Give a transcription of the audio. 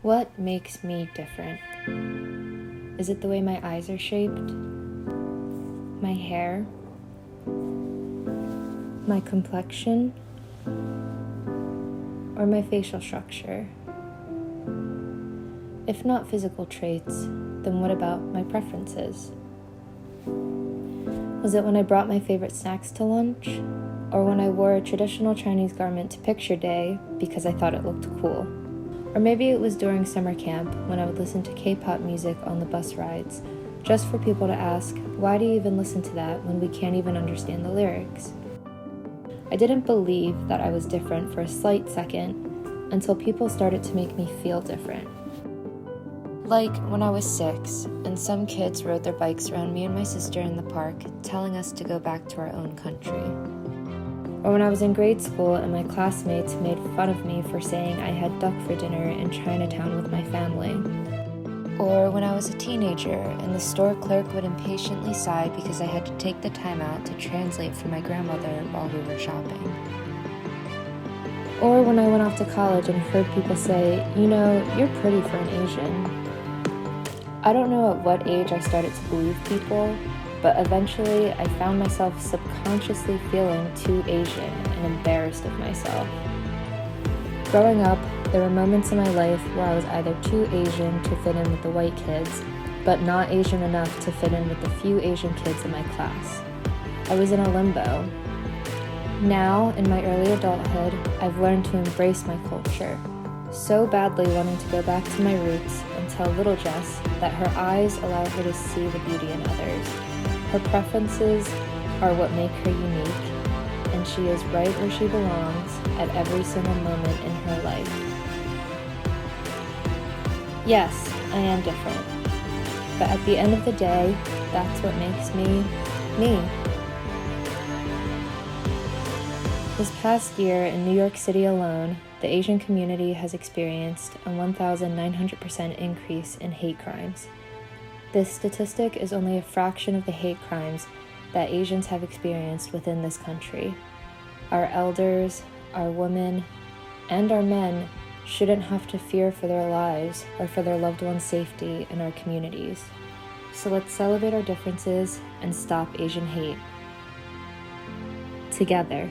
What makes me different? Is it the way my eyes are shaped? My hair? My complexion? Or my facial structure? If not physical traits, then what about my preferences? Was it when I brought my favorite snacks to lunch? Or when I wore a traditional Chinese garment to picture day because I thought it looked cool? Or maybe it was during summer camp when I would listen to K-pop music on the bus rides, just for people to ask, why do you even listen to that when we can't even understand the lyrics? I didn't believe that I was different for a slight second until people started to make me feel different. Like when I was 6 and some kids rode their bikes around me and my sister in the park, telling us to go back to our own country. Or when I was in grade school and my classmates made fun of me for saying I had duck for dinner in Chinatown with my family. Or when I was a teenager and the store clerk would impatiently sigh because I had to take the time out to translate for my grandmother while we were shopping. Or when I went off to college and heard people say, you know, you're pretty for an Asian. I don't know at what age I started to believe people, but eventually I found myself subconsciously feeling too Asian and embarrassed of myself. Growing up, there were moments in my life where I was either too Asian to fit in with the white kids, but not Asian enough to fit in with the few Asian kids in my class. I was in a limbo. Now, in my early adulthood, I've learned to embrace my culture, so badly wanting to go back to my roots and tell little Jess that her eyes allow her to see the beauty in others. Her preferences are what make her unique, and she is right where she belongs at every single moment in her life. Yes, I am different, but at the end of the day, that's what makes me, me. This past year in New York City alone, the Asian community has experienced a 1,900% increase in hate crimes. This statistic is only a fraction of the hate crimes that Asians have experienced within this country. Our elders, our women, and our men shouldn't have to fear for their lives or for their loved ones' safety in our communities. So let's celebrate our differences and stop Asian hate. Together.